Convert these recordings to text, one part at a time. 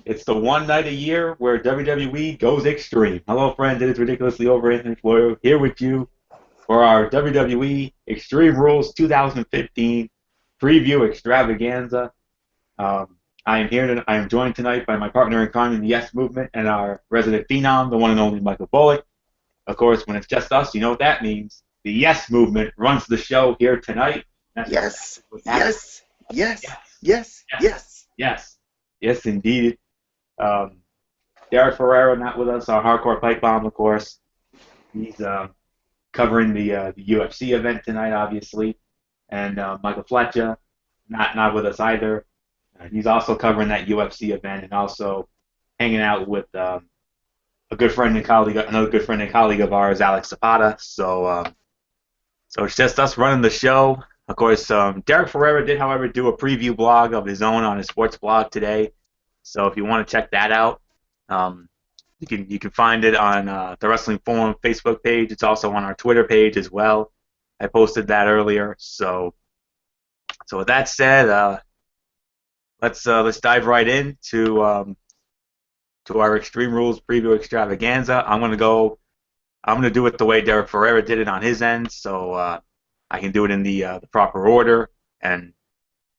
It's the one night a year where WWE goes extreme. Hello, friends. It is Ridiculously Over Anthony Florio here with you for our WWE Extreme Rules 2015 preview extravaganza. I am joined tonight by my partner in crime in the Yes Movement and our resident phenom, the one and only Michael Bullock. Of course, when it's just us, you know what that means. The Yes Movement runs the show here tonight. That's Yes, exactly what's happening. yes, yes, Yes, yes, yes, yes. yes, yes, indeed. Um, Derek Ferrero not with us, our hardcore pipe bomb, of course. He's covering the UFC event tonight, obviously, and Michael Fletcher not with us either. He's also covering that UFC event and also hanging out with a good friend and colleague, another good friend and colleague of ours, Alex Zapata. So it's just us running the show. Of course, Derek Ferrera did, however, do a preview blog of his own on his sports blog today. So if you want to check that out, um, you can find it on the Wrestling Forum Facebook page. It's also on our Twitter page as well. I posted that earlier. So with that said, let's dive right into to our Extreme Rules preview extravaganza. I'm gonna do it the way Derek Ferrera did it on his end, so I can do it in the proper order. And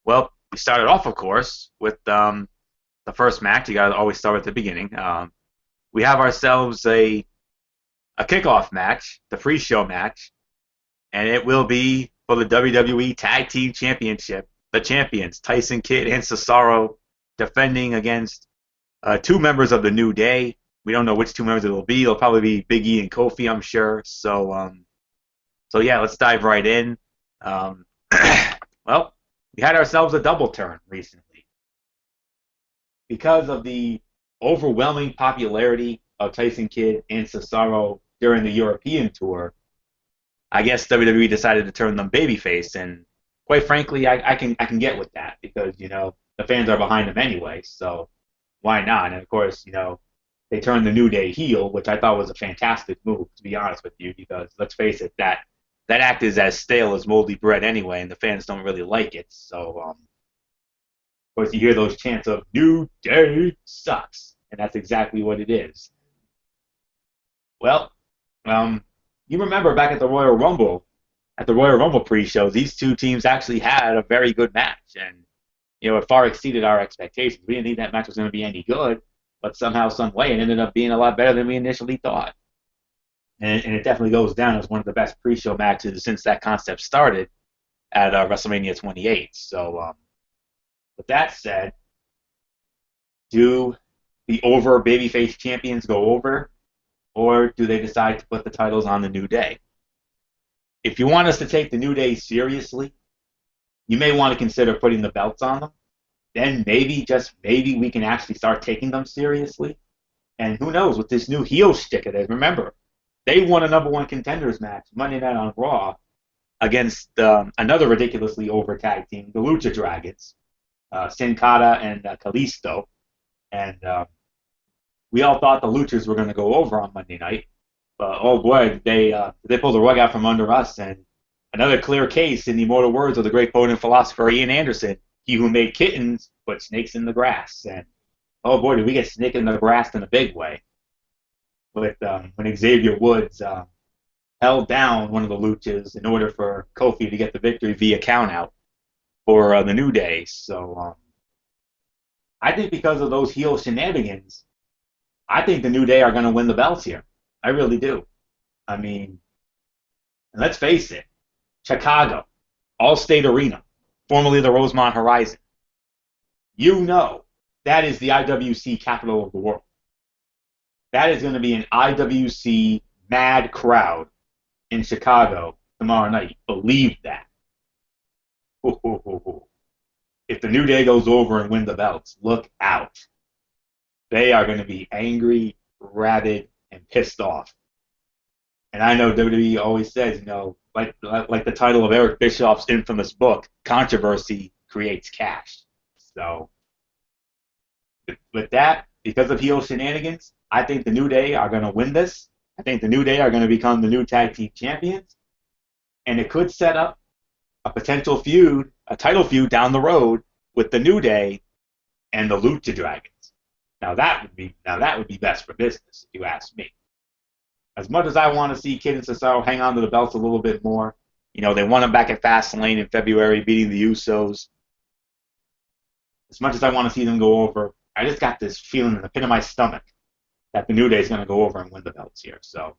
well, we started off, of course, with the first match. You gotta always start at the beginning. We have ourselves a kickoff match, the pre-show match, and it will be for the WWE Tag Team Championship. The champions, Tyson Kidd and Cesaro, defending against two members of the New Day. We don't know which two members it will be. It'll probably be Big E and Kofi, I'm sure. So yeah, let's dive right in. Um, well, we had ourselves a double turn recently because of the overwhelming popularity of Tyson Kidd and Cesaro during the European tour. I guess WWE decided to turn them babyface, and quite frankly, I can get with that because the fans are behind them anyway. So why not? And of course, they turned the New Day heel, which I thought was a fantastic move, to be honest with you, because let's face it, that act is as stale as moldy bread anyway, and the fans don't really like it. So, of course, you hear those chants of "New Day sucks," and that's exactly what it is. Well, you remember back at the Royal Rumble pre-show, these two teams actually had a very good match, and it far exceeded our expectations. We didn't think that match was going to be any good, but somehow, some way, it ended up being a lot better than we initially thought. And it definitely goes down as one of the best pre-show matches since that concept started at WrestleMania 28. So, with that said, do the over babyface champions go over, or do they decide to put the titles on the New Day? If you want us to take the New Day seriously, you may want to consider putting the belts on them. Then maybe, just maybe, we can actually start taking them seriously. And who knows, with this new heel shtick it is. Remember, they won a number one contenders match Monday Night on Raw against another ridiculously over tag team, the Lucha Dragons, Sin Cara and Kalisto. And we all thought the Luchas were going to go over on Monday night. But oh boy, they pulled the rug out from under us. And another clear case, in the immortal words of the great poet and philosopher Ian Anderson, he who made kittens put snakes in the grass. And oh boy, did we get snake in the grass in a big way. With when Xavier Woods held down one of the Luchas in order for Kofi to get the victory via countout for the New Day. So I think because of those heel shenanigans, I think the New Day are going to win the belts here. I really do. I mean, let's face it, Chicago, Allstate Arena, formerly the Rosemont Horizon. That is the IWC capital of the world. That is going to be an IWC mad crowd in Chicago tomorrow night. Believe that. Ho, ho, ho, ho. If the New Day goes over and win the belts, look out. They are going to be angry, rabid, and pissed off. And I know WWE always says, like the title of Eric Bischoff's infamous book, controversy creates cash. So, with that, because of heel shenanigans, I think the New Day are going to win this. I think the New Day are going to become the new tag team champions. And it could set up a potential feud, a title feud down the road with the New Day and the Lucha Dragons. Now that would be best for business, if you ask me. As much as I want to see Kid and Cesaro hang on to the belts a little bit more, they won them back at Fastlane in February, beating the Usos. As much as I want to see them go over, I just got this feeling in the pit of my stomach that the New Day is going to go over and win the belts here. So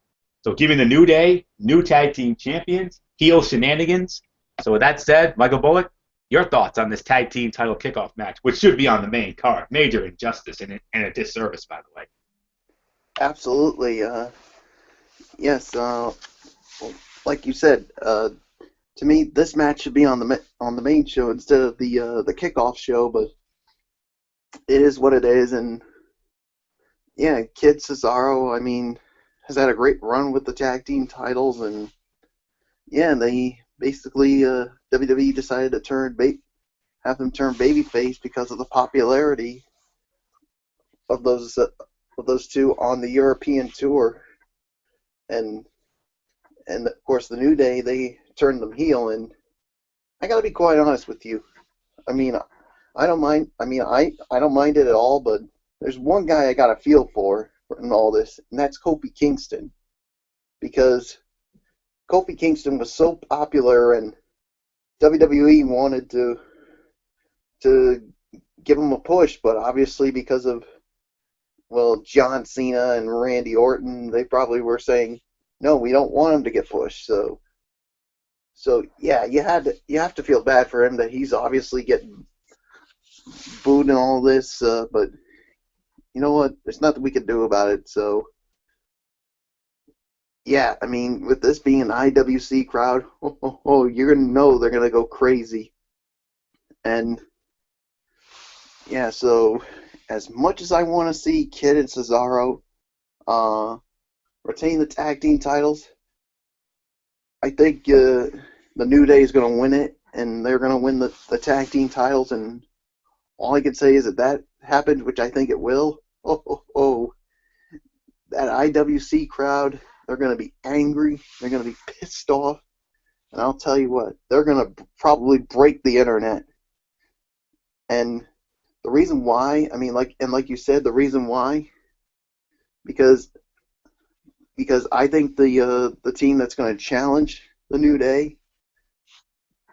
giving the New Day new tag team champions, heel shenanigans. So with that said, Michael Bullock, your thoughts on this tag team title kickoff match, which should be on the main card. Major injustice and a disservice, by the way. Absolutely. Yes. Like you said, to me, this match should be on the main show instead of the kickoff show. But it is what it is, and yeah, Kid Cesaro, I mean, has had a great run with the tag team titles, and yeah, they basically WWE decided to have them turn babyface because of the popularity of those two on the European tour, and of course the New Day, they turned them heel, and I gotta be quite honest with you. I mean, I don't mind. I mean, I don't mind it at all, but there's one guy I got a feel for in all this, and that's Kofi Kingston, because Kofi Kingston was so popular, and WWE wanted to give him a push, but obviously because of, well, John Cena and Randy Orton, they probably were saying, no, we don't want him to get pushed. So yeah, you have to feel bad for him that he's obviously getting booed and all this, but you know what? There's nothing we can do about it. So yeah, I mean, with this being an IWC crowd, you're gonna know they're gonna go crazy. And yeah, so as much as I want to see Kid and Cesaro retain the tag team titles, I think the New Day is going to win it, and they're going to win the tag team titles. And all I can say is that happened, which I think it will. That IWC crowd, they're going to be angry. They're going to be pissed off. And I'll tell you what, they're going to probably break the internet. And the reason why, I mean, like you said, the reason why, because I think the team that's going to challenge the New Day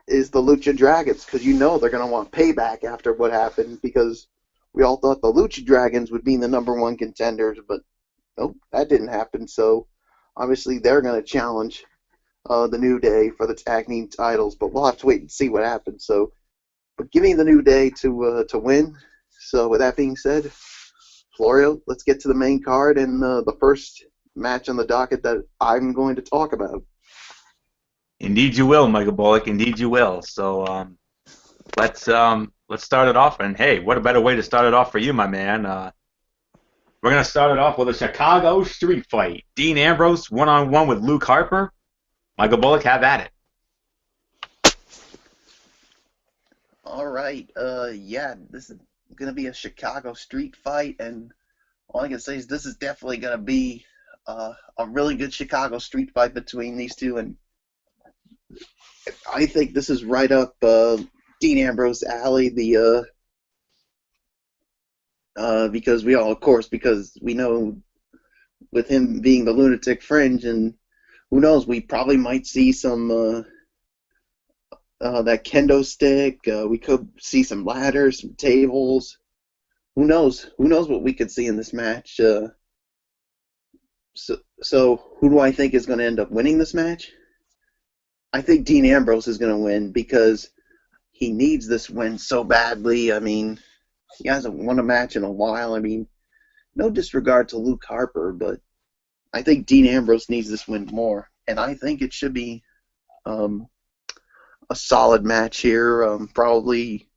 is the Lucha Dragons, because they're going to want payback after what happened, because we all thought the Lucha Dragons would be the number one contenders, but nope, that didn't happen. So obviously they're going to challenge the New Day for the tag team titles, but we'll have to wait and see what happens. So, but give me the New Day to win. So with that being said, Florio, let's get to the main card and the first match on the docket that I'm going to talk about. Indeed, you will, Michael Bullock. Indeed, you will. So let's start it off. And hey, what a better way to start it off for you, my man? We're gonna start it off with a Chicago street fight. Dean Ambrose one-on-one with Luke Harper. Michael Bullock, have at it. All right. Yeah, this is gonna be a Chicago street fight, and all I can say is this is definitely gonna be a really good Chicago street fight between these two, and I think this is right up Dean Ambrose alley. Because we know with him being the lunatic fringe, and who knows, we probably might see some that kendo stick. We could see some ladders, some tables. Who knows? Who knows what we could see in this match? So who do I think is going to end up winning this match? I think Dean Ambrose is going to win because he needs this win so badly. I mean, he hasn't won a match in a while. I mean, no disregard to Luke Harper, but I think Dean Ambrose needs this win more. And I think it should be a solid match here, probably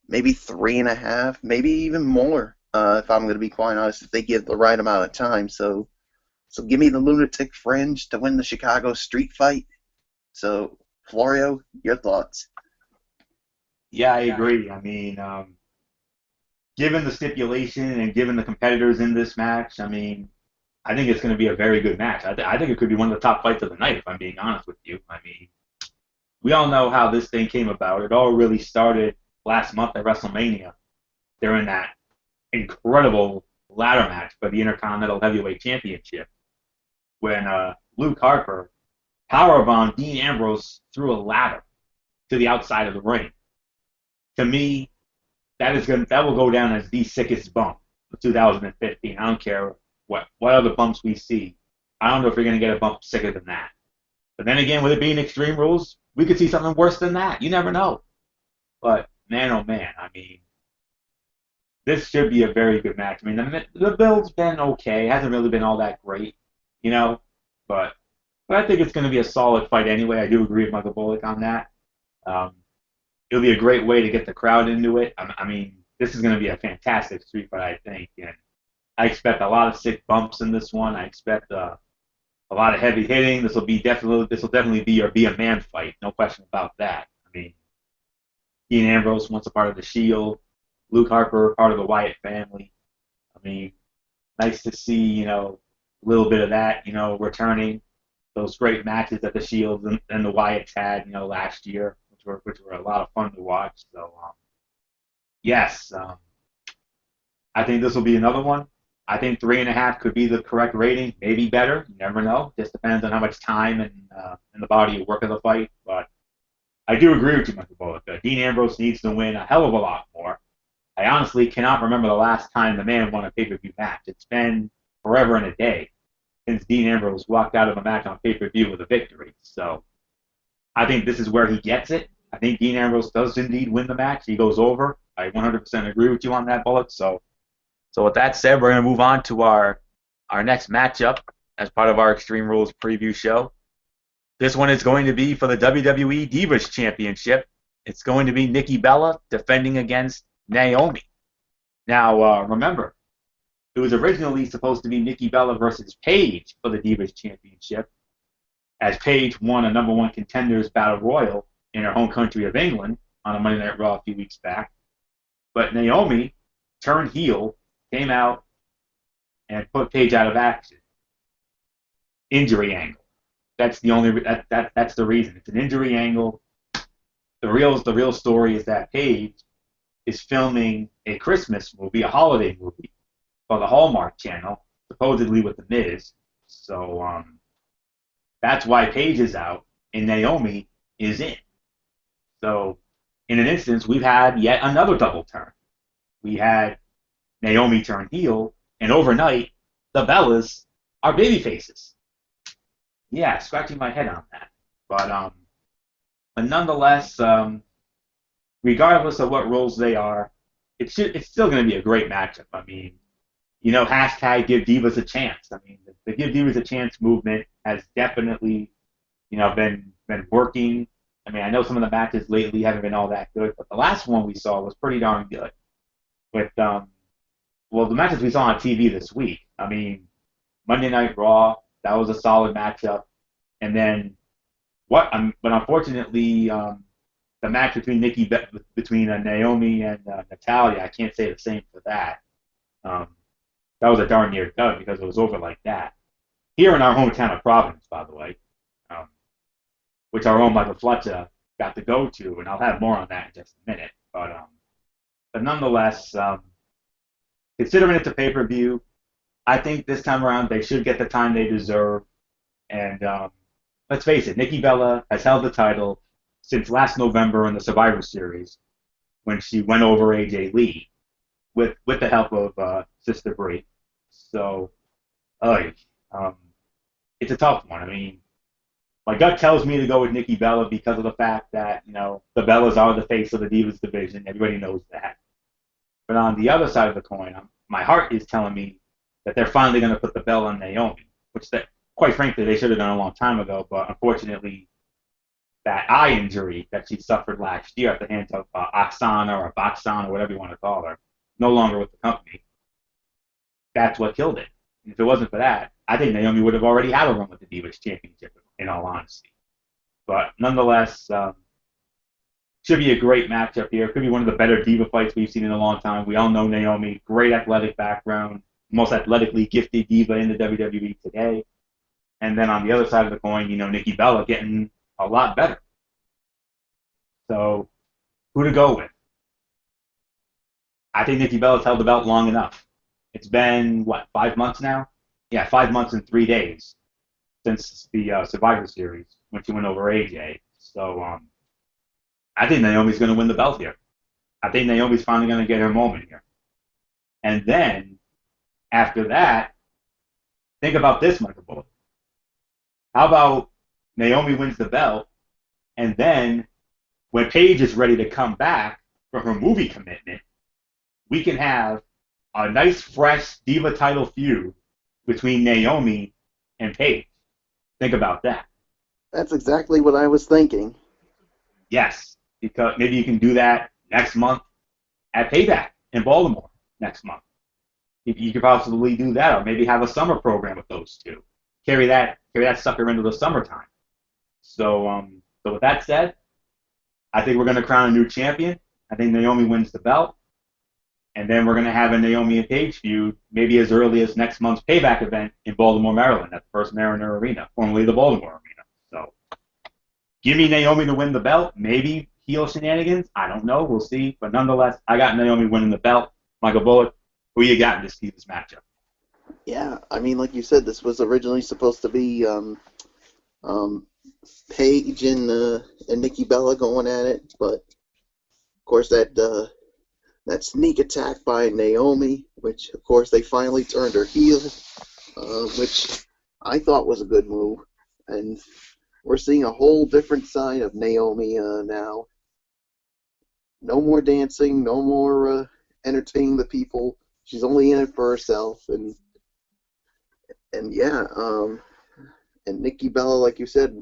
maybe 3.5, maybe even more, if I'm going to be quite honest, if they give the right amount of time. So give me the lunatic fringe to win the Chicago street fight. So, Florio, your thoughts? Yeah, I agree. I mean, given the stipulation and given the competitors in this match, I mean, I think it's going to be a very good match. I think it could be one of the top fights of the night, if I'm being honest with you. I mean, we all know how this thing came about. It all really started last month at WrestleMania during that incredible ladder match for the Intercontinental Heavyweight Championship when Luke Harper powerbombed Dean Ambrose through a ladder to the outside of the ring. To me, that will go down as the sickest bump of 2015. I don't care what other bumps we see. I don't know if you're going to get a bump sicker than that. But then again, with it being Extreme Rules, we could see something worse than that. You never know. But man, oh man, I mean, this should be a very good match. I mean, the build's been okay. It hasn't really been all that great, you know. But I think it's going to be a solid fight anyway. I do agree with Michael Bullock on that. Um, it'll be a great way to get the crowd into it. I mean, this is going to be a fantastic street fight, I think. And I expect a lot of sick bumps in this one. I expect a lot of heavy hitting. This will definitely be a man fight. No question about that. I mean, Dean Ambrose once a part of the Shield. Luke Harper, part of the Wyatt family. I mean, nice to see, a little bit of that, returning. Those great matches that the Shield and the Wyatts had, last year, which were a lot of fun to watch. So, yes, I think this will be another one. I think 3.5 could be the correct rating, maybe better. You never know. Just depends on how much time and the body of work of the fight. But I do agree with you, Michael Bullock. Dean Ambrose needs to win a hell of a lot more. I honestly cannot remember the last time the man won a pay-per-view match. It's been forever and a day since Dean Ambrose walked out of a match on pay-per-view with a victory. So I think this is where he gets it. I think Dean Ambrose does indeed win the match. He goes over. I 100% agree with you on that, Bullock. So with that said, we're going to move on to our next matchup as part of our Extreme Rules preview show. This one is going to be for the WWE Divas Championship. It's going to be Nikki Bella defending against Naomi. Now, remember, it was originally supposed to be Nikki Bella versus Paige for the Divas Championship, as Paige won a number one contenders battle royal in her home country of England on a Monday Night Raw a few weeks back. But Naomi turned heel, came out, and put Paige out of action. Injury angle. That's that's the reason. It's an injury angle. The real story is that Paige is filming a Christmas movie, a holiday movie, for the Hallmark Channel, supposedly with The Miz. So that's why Paige is out and Naomi is in. So in an instance, we've had yet another double turn. We had Naomi turn heel, and overnight, the Bellas are baby faces. Yeah, scratching my head on that. But nonetheless, regardless of what roles they are, it's still going to be a great matchup. I mean, hashtag give divas a chance. I mean, the give divas a chance movement has definitely, been working. I mean, I know some of the matches lately haven't been all that good, but the last one we saw was pretty darn good. With the matches we saw on TV this week. I mean, Monday Night Raw, that was a solid matchup, and then but unfortunately, the match between Naomi and Natalia, I can't say the same for that. That was a darn near dud because it was over like that. Here in our hometown of Providence, by the way, which our own Michael Fletcher got to go to, and I'll have more on that in just a minute. But nonetheless, considering it's a pay-per-view, I think this time around they should get the time they deserve. And let's face it, Nikki Bella has held the title since last November in the Survivor Series when she went over AJ Lee with the help of Sister Brie. So, it's a tough one. I mean, my gut tells me to go with Nikki Bella because of the fact that, the Bellas are the face of the Divas division. Everybody knows that. But on the other side of the coin, my heart is telling me that they're finally going to put the belt on Naomi, quite frankly, they should have done a long time ago. But unfortunately, that eye injury that she suffered last year at the hands of Oksana or Boxana or whatever you want to call her, no longer with the company, that's what killed it. And if it wasn't for that, I think Naomi would have already had a run with the Divas Championship, in all honesty. But nonetheless, should be a great matchup here. Could be one of the better diva fights we've seen in a long time. We all know Naomi, great athletic background, most athletically gifted diva in the WWE today. And then on the other side of the coin, Nikki Bella getting a lot better. So, who to go with? I think Nikki Bella's held the belt long enough. It's been what, 5 months now? Yeah, 5 months and 3 days since the Survivor Series when she went over AJ. So I think Naomi's going to win the belt here. I think Naomi's finally going to get her moment here. And then after that, think about this, Michael Bullock. How about Naomi wins the belt, and then when Paige is ready to come back from her movie commitment, we can have a nice, fresh Diva title feud between Naomi and Paige. Think about that. That's exactly what I was thinking. Yes, because maybe you can do that next month at Payback in Baltimore next month. You could possibly do that, or maybe have a summer program with those two. Carry that sucker into the summertime. So with that said, I think we're going to crown a new champion. I think Naomi wins the belt, and then we're going to have a Naomi and Paige feud maybe as early as next month's Payback event in Baltimore, Maryland, at the First Mariner Arena, formerly the Baltimore Arena. So give me Naomi to win the belt. Maybe heel shenanigans. I don't know. We'll see. But nonetheless, I got Naomi winning the belt. Michael Bullock, who you got in this matchup? Yeah, I mean, like you said, this was originally supposed to be um, Paige and Nikki Bella going at it, but of course that sneak attack by Naomi, which of course they finally turned her heel, which I thought was a good move, and we're seeing a whole different side of Naomi now. No more dancing, no more entertaining the people. She's only in it for herself, and yeah, and Nikki Bella, like you said,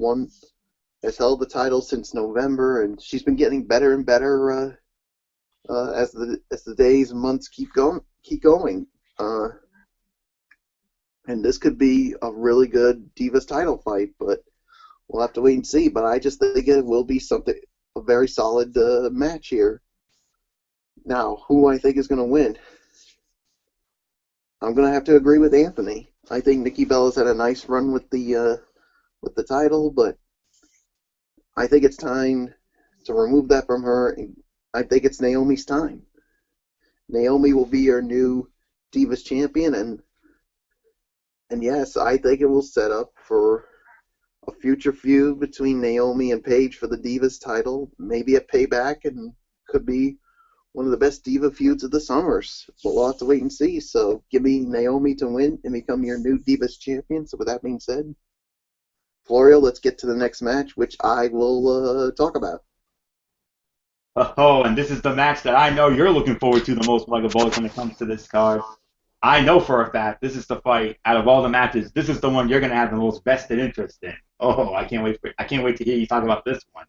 has held the title since November, and she's been getting better and better as the days and months keep going. And this could be a really good Divas title fight, but we'll have to wait and see. But I just think it will be a very solid match here. Now, who I think is going to win? I'm going to have to agree with Anthony. I think Nikki Bella's had a nice run with the title, but I think it's time to remove that from her. I think it's Naomi's time. Naomi will be her new Divas champion, and yes, I think it will set up for a future feud between Naomi and Paige for the Divas title, maybe a Payback, and could be one of the best Diva feuds of the summers. But we'll have to wait and see. So give me Naomi to win and become your new Divas champion. So with that being said, Florio, let's get to the next match, which I will talk about. Oh, and this is the match that I know you're looking forward to the most, Michael Bullock, when it comes to this card. I know for a fact this is the fight out of all the matches. This is the one you're going to have the most vested interest in. Oh, I can't wait to hear you talk about this one.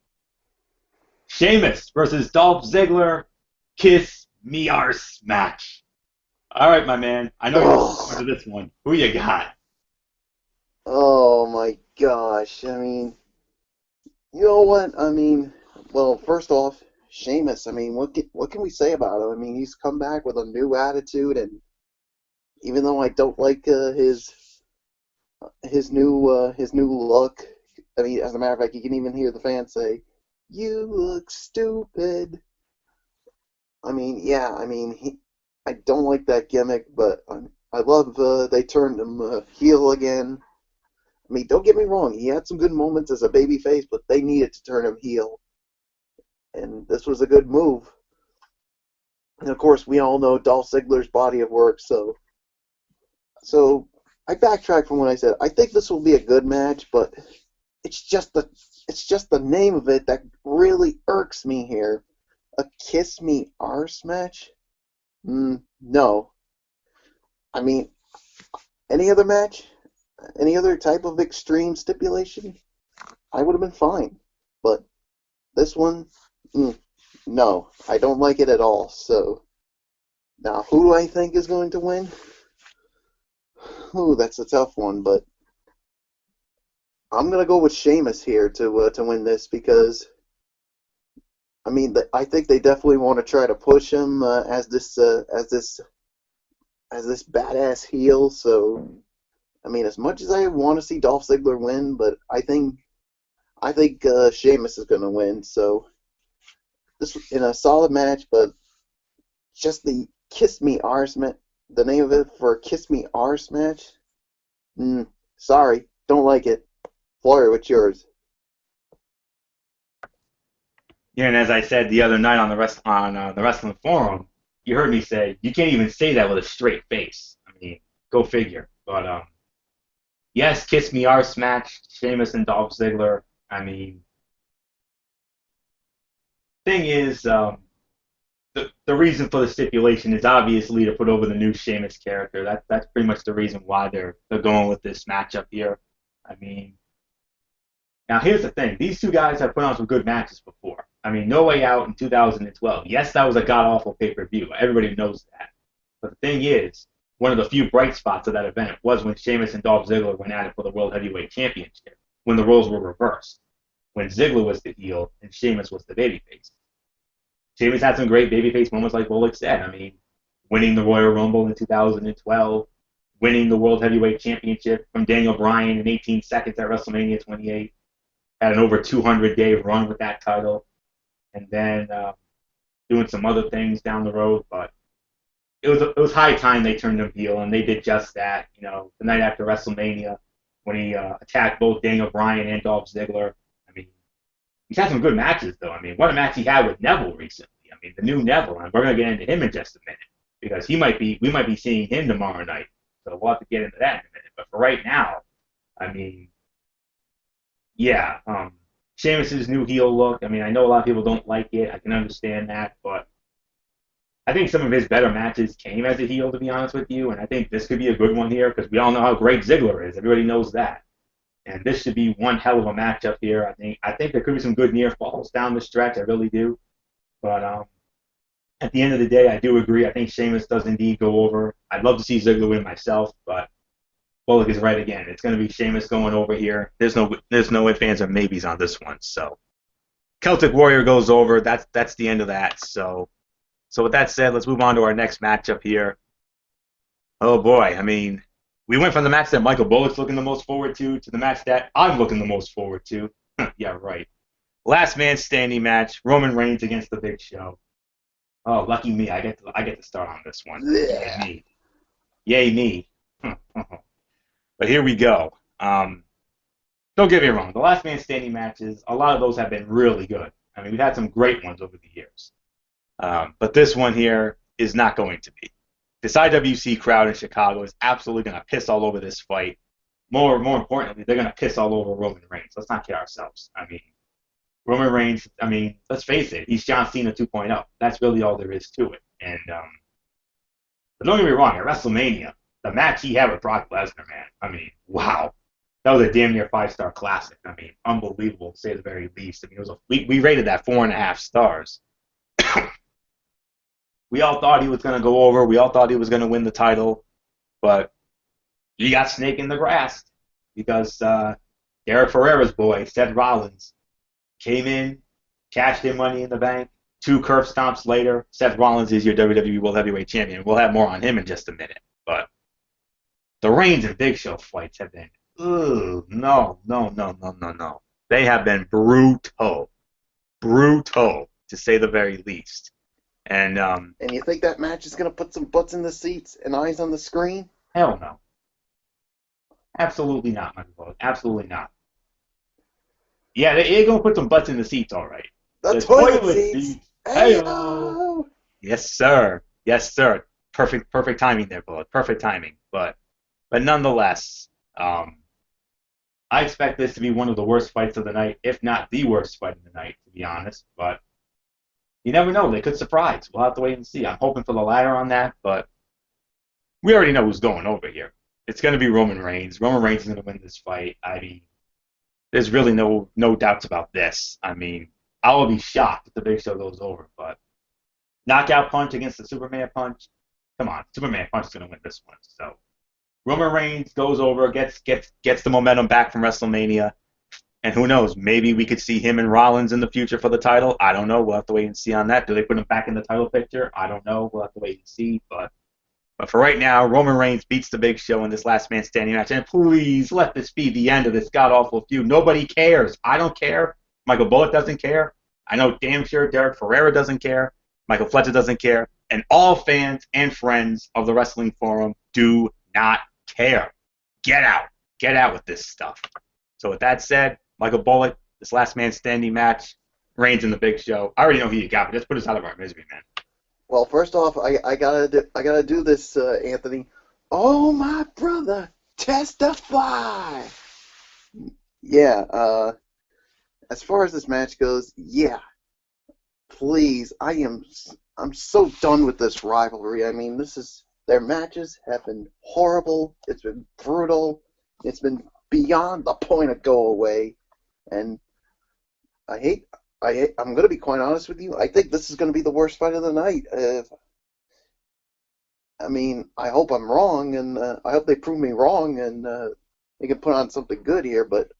Sheamus versus Dolph Ziggler, Kiss Me Arse match. All right, my man. I know you're looking forward Oh, to this one. Who you got? oh my gosh. I mean, you know what? I mean, well, first off, Sheamus. I mean, what can we say about him? I mean, he's come back with a new attitude, and even though I don't like his new look, I mean, as a matter of fact, you can even hear the fans say, "You look stupid." I mean, yeah, I mean, I don't like that gimmick, but I love they turned him heel again. I mean, don't get me wrong, he had some good moments as a babyface, but they needed to turn him heel, and this was a good move. And of course, we all know Dolph Ziggler's body of work, so I backtrack from what I said. I think this will be a good match, but it's just the name of it that really irks me here. A kiss me arse match? No. I mean, any other match, any other type of extreme stipulation, I would have been fine. But this one, mm, no, I don't like it at all. So now, who do I think is going to win? Ooh, that's a tough one, but I'm gonna go with Sheamus here to win this because I mean I think they definitely want to try to push him as this badass heel. So I mean, as much as I want to see Dolph Ziggler win, but I think Sheamus is gonna win. So this in a solid match, but just the Kiss Me Arse match. The name of it for a Kiss Me Arse match? Sorry, don't like it. Florida, what's yours? Yeah, and as I said the other night on the wrestling forum, you heard me say you can't even say that with a straight face. I mean, go figure. But yes, Kiss Me Arse match, Sheamus and Dolph Ziggler. I mean, thing is, the reason for the stipulation is obviously to put over the new Sheamus character. That's pretty much the reason why they're going with this matchup here. I mean, now here's the thing: these two guys have put on some good matches before. I mean, No Way Out in 2012. Yes, that was a god awful pay per view. Everybody knows that. But the thing is, one of the few bright spots of that event was when Sheamus and Dolph Ziggler went at it for the World Heavyweight Championship. When the roles were reversed, when Ziggler was the heel and Sheamus was the babyface. Sheamus had some great babyface moments, like Bullock said. I mean, winning the Royal Rumble in 2012, winning the World Heavyweight Championship from Daniel Bryan in 18 seconds at WrestleMania 28, had an over 200-day run with that title, and then doing some other things down the road. But it was high time they turned him heel, and they did just that. You know, the night after WrestleMania, when he attacked both Daniel Bryan and Dolph Ziggler. I mean, he's had some good matches, though. I mean, what a match he had with Neville recently. I mean, the new Neville, and we're going to get into him in just a minute because we might be seeing him tomorrow night. So we'll have to get into that in a minute. But for right now, I mean, yeah, Sheamus's new heel look. I mean, I know a lot of people don't like it. I can understand that, but I think some of his better matches came as a heel, to be honest with you. And I think this could be a good one here because we all know how great Ziggler is. Everybody knows that. And this should be one hell of a matchup here. I think there could be some good near falls down the stretch. I really do. But at the end of the day, I do agree. I think Sheamus does indeed go over. I'd love to see Ziggler win myself, but Bullock is right again. It's going to be Sheamus going over here. There's no ifs, ands, or maybes on this one. So Celtic Warrior goes over. That's the end of that. So with that said, let's move on to our next matchup here. Oh boy, I mean, we went from the match that Michael Bullock's looking the most forward to the match that I'm looking the most forward to. Yeah, right. Last man standing match, Roman Reigns against the Big Show. Oh, lucky me. I get to start on this one. Yeah. Yay me. Yay me. But here we go. Don't get me wrong. The last man standing matches, a lot of those have been really good. I mean, we've had some great ones over the years. But this one here is not going to be. This IWC crowd in Chicago is absolutely going to piss all over this fight. More importantly, they're going to piss all over Roman Reigns. Let's not kid ourselves. I mean, Roman Reigns, I mean, let's face it, he's John Cena 2.0. That's really all there is to it. And but don't get me wrong, at WrestleMania, the match he had with Brock Lesnar, man, I mean, wow. That was a damn near 5-star classic. I mean, unbelievable to say the very least. I mean, we rated that 4.5 stars. We all thought he was going to go over. We all thought he was going to win the title. But he got snake in the grass because Derek Ferrera's boy, Seth Rollins, came in, cashed in Money in the Bank. 2 curb stomps later, Seth Rollins is your WWE World Heavyweight Champion. We'll have more on him in just a minute. But the Reigns and Big Show fights have been, no. They have been brutal. Brutal, to say the very least. And you think that match is going to put some butts in the seats and eyes on the screen? hell no. Absolutely not, Michael Bullock. Absolutely not. Yeah, they're going to put some butts in the seats, all right. The toilet seats. Hey-o. Yes, sir. Yes, sir. Perfect timing there, Bullock. Perfect timing. But nonetheless, I expect this to be one of the worst fights of the night, if not the worst fight of the night, to be honest. But you never know. They could surprise. We'll have to wait and see. I'm hoping for the latter on that, but we already know who's going over here. It's going to be Roman Reigns. Roman Reigns is going to win this fight. I mean, there's really no doubts about this. I mean, I will be shocked if the Big Show goes over, but knockout punch against the Superman punch. Come on, Superman punch is going to win this one. So Roman Reigns goes over, gets the momentum back from WrestleMania, and who knows? Maybe we could see him and Rollins in the future for the title. I don't know. We'll have to wait and see on that. Do they put him back in the title picture? I don't know. We'll have to wait and see. But for right now, Roman Reigns beats the Big Show in this last man standing match. And please let this be the end of this god-awful feud. Nobody cares. I don't care. Michael Bullock doesn't care. I know damn sure Derek Ferrera doesn't care. Michael Fletcher doesn't care. and all fans and friends of the Wrestling Forum do not care. Get out. Get out with this stuff. So with that said, Michael Bullock, this last man standing match, Reigns in the Big Show. I already know who you got, but just put us out of our misery, man. Well, first off, I gotta do this, Anthony. Oh, my brother, testify. Yeah. As far as this match goes, yeah. Please, I'm so done with this rivalry. I mean, their matches have been horrible. It's been brutal. It's been beyond the point of go away, and I'm going to be quite honest with you. I think this is going to be the worst fight of the night. I mean, I hope I'm wrong, and I hope they prove me wrong, and they can put on something good here, but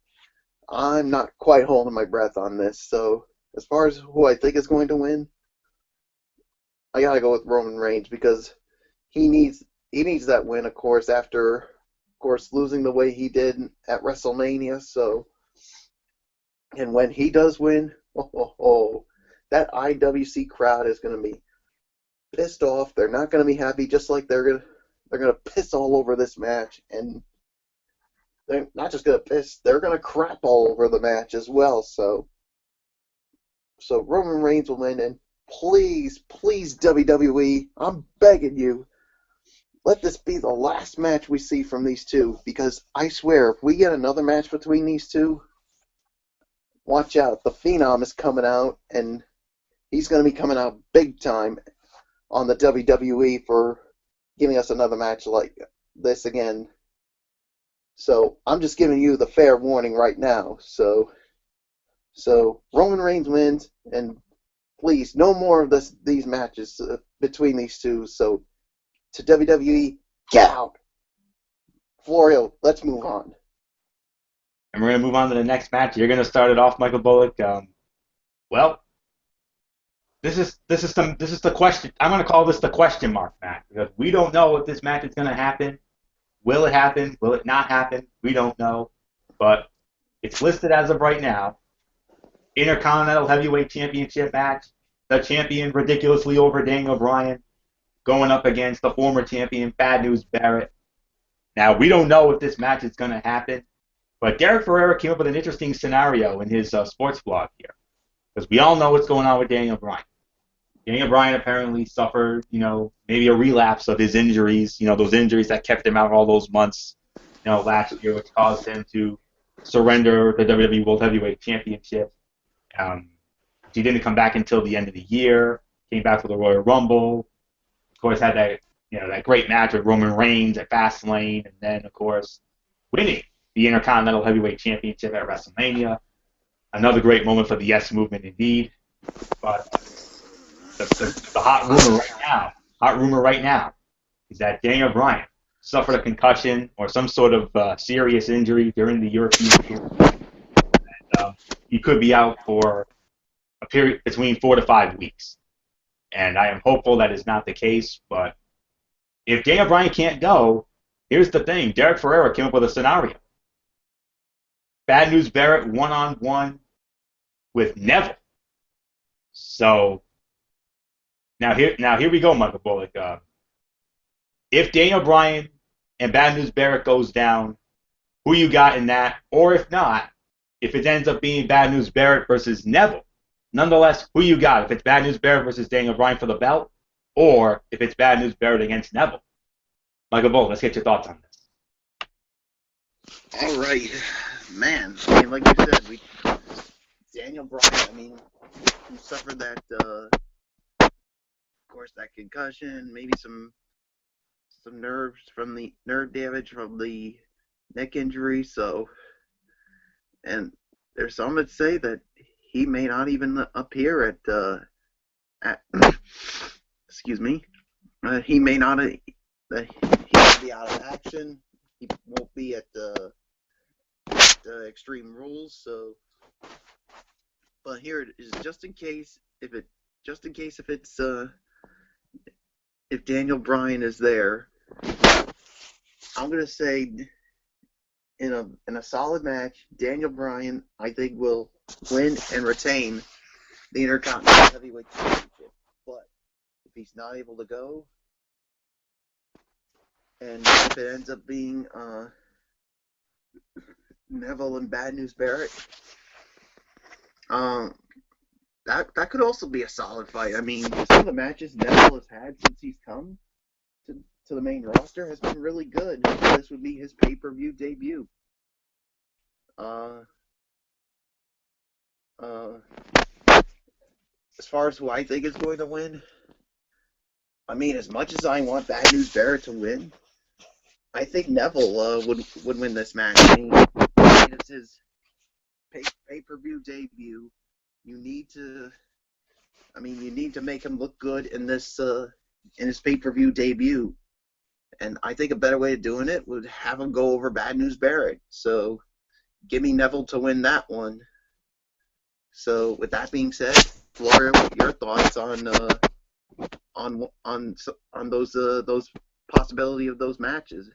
I'm not quite holding my breath on this. So as far as who I think is going to win, I got to go with Roman Reigns because he needs that win, of course, after, of course, losing the way he did at WrestleMania. So, and when he does win, that IWC crowd is going to be pissed off. They're not going to be happy, just like they're gonna piss all over this match, and they're not just gonna piss, they're gonna crap all over the match as well. So Roman Reigns will win, and please WWE, I'm begging you, let this be the last match we see from these two, because I swear if we get another match between these two, watch out, the Phenom is coming out, and he's gonna be coming out big time on the WWE for giving us another match like this again. So I'm just giving you the fair warning right now. So Roman Reigns wins, and please, no more of these matches between these two. So to WWE, get out. Florio, let's move on. And we're going to move on to the next match. You're going to start it off, Michael Bullock. Well, this is the question. I'm going to call this the question mark match because we don't know if this match is going to happen. Will it happen? Will it not happen? We don't know. But it's listed as of right now. Intercontinental Heavyweight Championship match. The champion ridiculously over Daniel Bryan going up against the former champion Bad News Barrett. Now, we don't know if this match is going to happen, but Derek Ferrera came up with an interesting scenario in his sports blog here. Because we all know what's going on with Daniel Bryan. Daniel Bryan apparently suffered, maybe a relapse of his injuries, those injuries that kept him out all those months, last year, which caused him to surrender the WWE World Heavyweight Championship. He didn't come back until the end of the year, came back for the Royal Rumble, of course had that great match with Roman Reigns at Fastlane, and then, of course, winning the Intercontinental Heavyweight Championship at WrestleMania. Another great moment for the Yes Movement indeed. But the hot rumor right now is that Daniel Bryan suffered a concussion or some sort of serious injury during the European tour. And, he could be out for a period between 4 to 5 weeks. And I am hopeful that is not the case. But if Daniel Bryan can't go, here's the thing. Derek Ferrera came up with a scenario. Bad News Barrett one-on-one with Neville. So now here we go, Michael Bullock. If Daniel Bryan and Bad News Barrett goes down, who you got in that? Or if not, if it ends up being Bad News Barrett versus Neville, nonetheless, who you got? If it's Bad News Barrett versus Daniel Bryan for the belt, or if it's Bad News Barrett against Neville. Michael Bullock, let's get your thoughts on this. All right, man. I mean, like you said, Daniel Bryan. I mean, he suffered that, of course, that concussion, maybe some nerve damage from the neck injury. So, and there's some that say that he may not even appear at excuse me. He may not. He will be out of action. He won't be at the Extreme Rules. So, but here it is, just in case if it's if Daniel Bryan is there, I'm gonna say in a solid match, Daniel Bryan I think will win and retain the Intercontinental Heavyweight Championship. But if he's not able to go, and if it ends up being Neville and Bad News Barrett, um, that could also be a solid fight. I mean, some of the matches Neville has had since he's come to, to the main roster has been really good. This would be his pay-per-view debut. Uh, uh, as far as who I think is going to win, I mean, as much as I want Bad News Barrett to win, I think Neville would win this match. I mean, it's his pay-per-view debut. You need to, you need to make him look good in his pay-per-view debut. And I think a better way of doing it would have him go over Bad News Barrett. So give me Neville to win that one. So with that being said, Flora, what your thoughts on those possibility of those matches?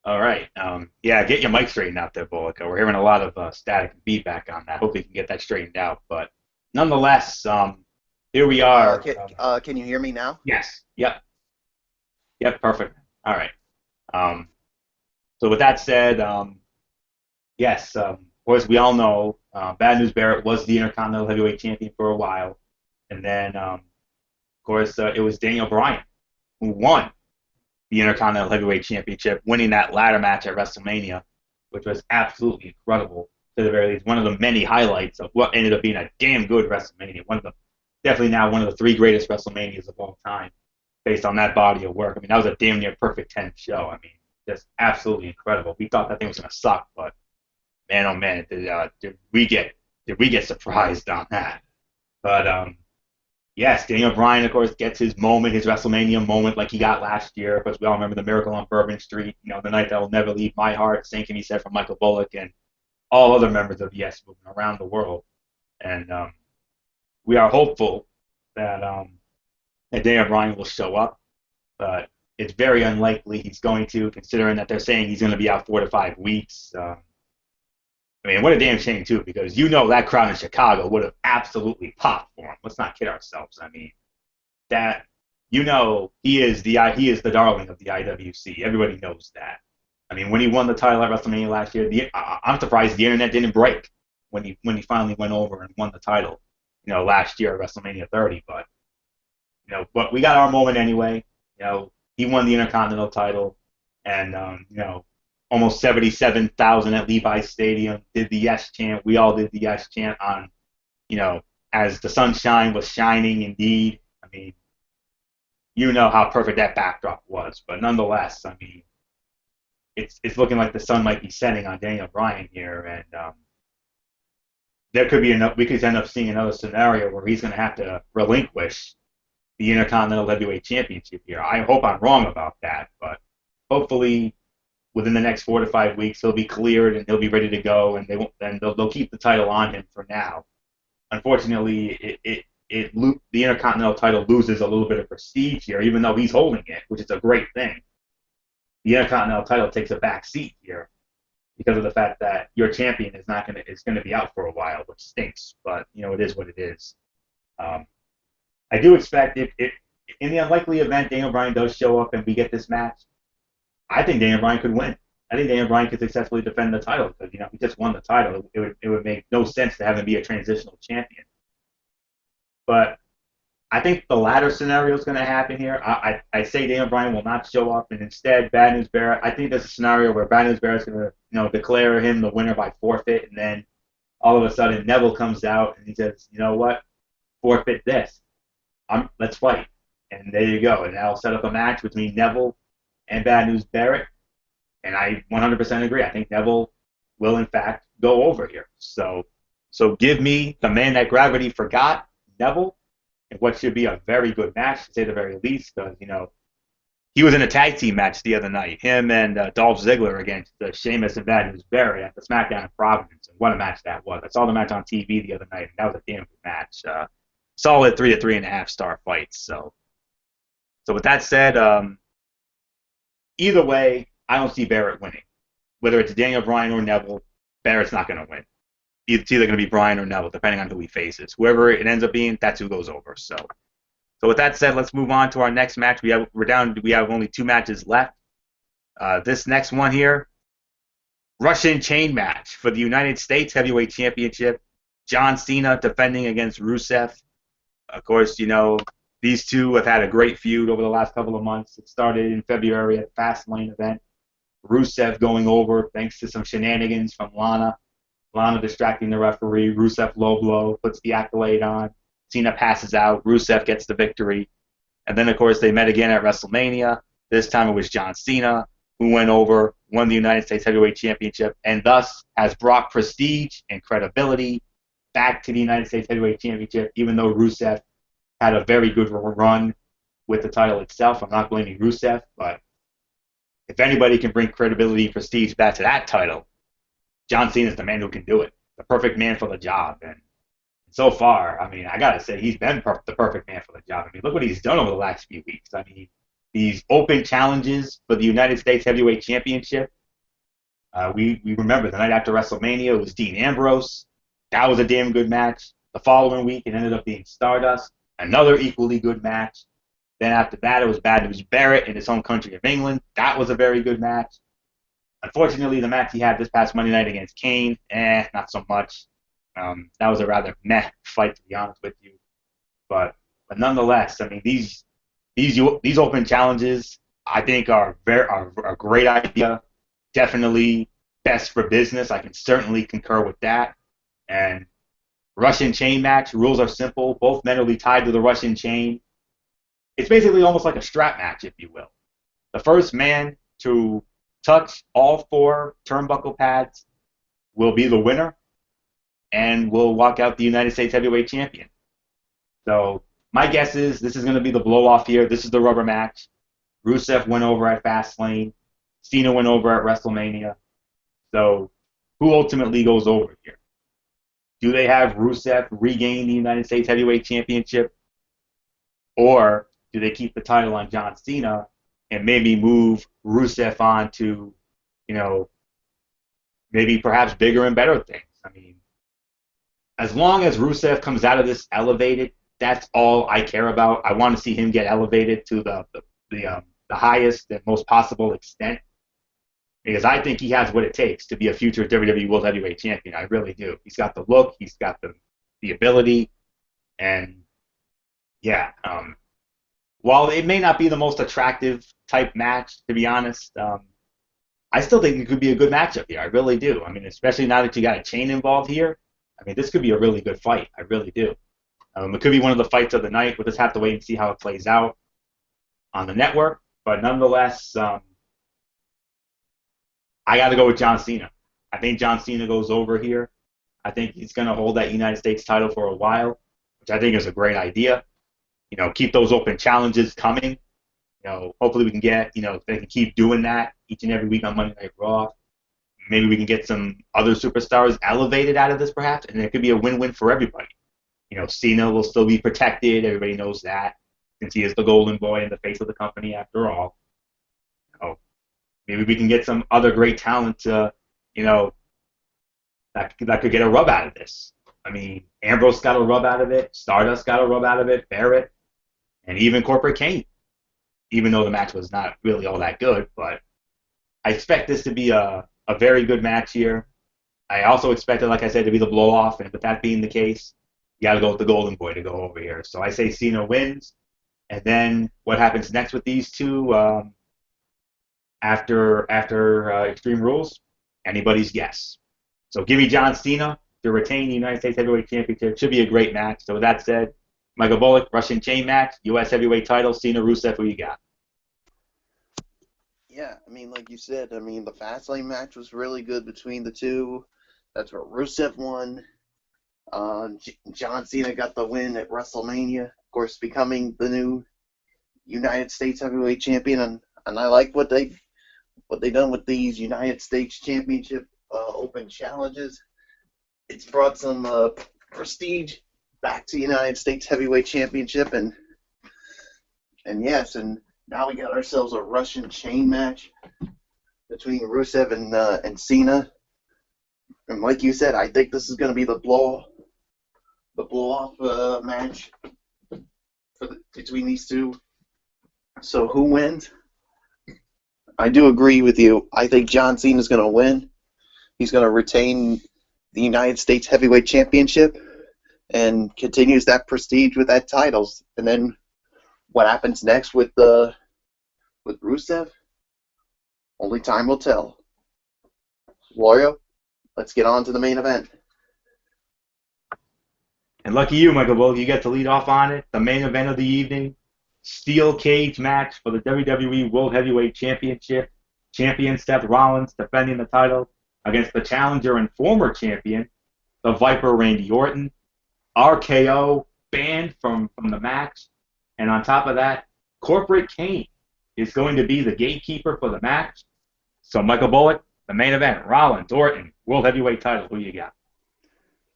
All right. Yeah, get your mic straightened out there, Bullock. We're hearing a lot of static and feedback on that. Hope we can get that straightened out. But nonetheless, here we are. Can you hear me now? Yes. Yep. Yep. Perfect. All right. Um, so with that said, yes, of course, we all know Bad News Barrett was the Intercontinental Heavyweight Champion for a while. And then, of course, it was Daniel Bryan who won the Intercontinental Heavyweight Championship, winning that ladder match at WrestleMania, which was absolutely incredible, to the very least. One of the many highlights of what ended up being a damn good WrestleMania. Definitely now one of the three greatest WrestleManias of all time, based on that body of work. I mean, that was a damn near perfect 10 show. I mean, just absolutely incredible. We thought that thing was going to suck, but man, oh man, did we get surprised on that? But yes, Daniel Bryan, of course, gets his moment, his WrestleMania moment, like he got last year. Of course, we all remember the Miracle on Bourbon Street, the night that will never leave my heart, same can be said from Michael Bullock and all other members of the Yes Movement around the world. And we are hopeful that Daniel Bryan will show up, but it's very unlikely he's going to, considering that they're saying he's going to be out 4 to 5 weeks. I mean, what a damn shame too, because that crowd in Chicago would have absolutely popped for him. Let's not kid ourselves. I mean, that he is the darling of the IWC. Everybody knows that. I mean, when he won the title at WrestleMania last year, I'm surprised the internet didn't break when he finally went over and won the title, last year at WrestleMania 30. But we got our moment anyway. He won the Intercontinental title, and almost 77,000 at Levi's Stadium did the yes chant. We all did the yes chant on, as the sunshine was shining indeed. I mean, how perfect that backdrop was. But nonetheless, I mean, it's looking like the sun might be setting on Daniel Bryan here, and there could be we could end up seeing another scenario where he's going to have to relinquish the Intercontinental Heavyweight Championship here. I hope I'm wrong about that, but hopefully within the next 4 to 5 weeks, he'll be cleared and he'll be ready to go, and they'll keep the title on him for now. Unfortunately, the Intercontinental title loses a little bit of prestige here, even though he's holding it, which is a great thing. The Intercontinental title takes a back seat here because of the fact that your champion is going to be out for a while, which stinks. But it is what it is. I do expect if in the unlikely event Daniel Bryan does show up and we get this match, I think Daniel Bryan could win. I think Daniel Bryan could successfully defend the title because he just won the title. It would make no sense to have him be a transitional champion. But I think the latter scenario is going to happen here. I say Daniel Bryan will not show up, and instead Bad News Barrett. I think there's a scenario where Bad News Barrett's going to declare him the winner by forfeit, and then all of a sudden Neville comes out and he says, you know what, forfeit this. Let's fight. And there you go. And that'll set up a match between Neville and Bad News Barrett. And I 100% agree. I think Neville will, in fact, go over here. So give me the man that gravity forgot, Neville, in what should be a very good match, to say the very least, because, he was in a tag team match the other night, him and Dolph Ziggler against Sheamus and Bad News Barrett at the SmackDown in Providence. And what a match that was. I saw the match on TV the other night, and that was a damn good match. Solid 3 to 3.5 star fights. So with that said, either way, I don't see Barrett winning. Whether it's Daniel Bryan or Neville, Barrett's not going to win. It's either going to be Bryan or Neville, depending on who he faces. Whoever it ends up being, that's who goes over. So with that said, let's move on to our next match. We have only 2 matches left. This next one here, Russian chain match for the United States Heavyweight Championship. John Cena defending against Rusev. Of course, these two have had a great feud over the last couple of months. It started in February at the Fastlane event. Rusev going over thanks to some shenanigans from Lana. Lana distracting the referee. Rusev low blow, puts the accolade on. Cena passes out. Rusev gets the victory. And then, of course, they met again at WrestleMania. This time it was John Cena who went over, won the United States Heavyweight Championship, and thus has brought prestige and credibility back to the United States Heavyweight Championship, even though Rusev had a very good run with the title itself. I'm not blaming Rusev, but if anybody can bring credibility and prestige back to that title, John Cena is the man who can do it. The perfect man for the job. And so far, I mean, I got to say, he's been the perfect man for the job. I mean, look what he's done over the last few weeks. I mean, these open challenges for the United States Heavyweight Championship. We remember the night after WrestleMania, it was Dean Ambrose. That was a damn good match. The following week, it ended up being Stardust. Another equally good match. Then after that, it was Bad News Barrett in his home country of England. That was a very good match. Unfortunately, the match he had this past Monday night against Kane, not so much. That was a rather meh fight, to be honest with you. But nonetheless, I mean, these open challenges, I think, are a great idea. Definitely best for business. I can certainly concur with that. And Russian chain match, rules are simple. Both men will be tied to the Russian chain. It's basically almost like a strap match, if you will. The first man to touch all 4 turnbuckle pads will be the winner and will walk out the United States Heavyweight Champion. So my guess is this is going to be the blow-off here. This is the rubber match. Rusev went over at Fastlane. Cena went over at WrestleMania. So who ultimately goes over here? Do they have Rusev regain the United States Heavyweight Championship? Or do they keep the title on John Cena and maybe move Rusev on to, maybe perhaps bigger and better things? I mean, as long as Rusev comes out of this elevated, that's all I care about. I want to see him get elevated to the highest and most possible extent, because I think he has what it takes to be a future WWE World Heavyweight Champion. I really do. He's got the look, he's got the ability, and yeah. While it may not be the most attractive type match, to be honest, I still think it could be a good matchup here. I really do. I mean, especially now that you got a chain involved here. I mean, this could be a really good fight. I really do. It could be one of the fights of the night. We'll just have to wait and see how it plays out on the network. But nonetheless, I got to go with John Cena. I think John Cena goes over here. I think he's going to hold that United States title for a while, which I think is a great idea. Keep those open challenges coming. Hopefully we can get, they can keep doing that each and every week on Monday Night Raw. Maybe we can get some other superstars elevated out of this, perhaps, and it could be a win-win for everybody. Cena will still be protected. Everybody knows that, since he is the golden boy and the face of the company after all. Maybe we can get some other great talent to, that could get a rub out of this. I mean, Ambrose got a rub out of it. Stardust got a rub out of it. Barrett, and even Corporate Kane. Even though the match was not really all that good, but I expect this to be a very good match here. I also expect it, like I said, to be the blow-off, and with that being the case, you got to go with the Golden Boy to go over here. So I say Cena wins, and then what happens next with these two after Extreme Rules? Anybody's guess. So give me John Cena to retain the United States Heavyweight Championship. Should be a great match. So with that said, Michael Bullock, Russian chain match, U.S. Heavyweight title, Cena, Rusev, who you got? Yeah, I mean, like you said, I mean, the Fastlane match was really good between the two. That's where Rusev won. John Cena got the win at WrestleMania, of course, becoming the new United States Heavyweight Champion. And I like what they done with these United States Championship Open challenges. It's brought some prestige back to the United States Heavyweight Championship, and yes, and now we got ourselves a Russian chain match between Rusev and Cena. And like you said, I think this is going to be the blow off match between these two. So who wins? I do agree with you. I think John Cena is going to win. He's going to retain the United States Heavyweight Championship and continues that prestige with that titles. And then what happens next with Rusev? Only time will tell. Lorio, let's get on to the main event. And lucky you, Michael Bull, you get to lead off on it. The main event of the evening, steel cage match for the WWE World Heavyweight Championship. Champion Seth Rollins defending the title against the challenger and former champion, the Viper Randy Orton. RKO banned from the match. And on top of that, Corporate Kane is going to be the gatekeeper for the match. So, Michael Bullock, the main event, Rollins, Orton, World Heavyweight title. Who you got?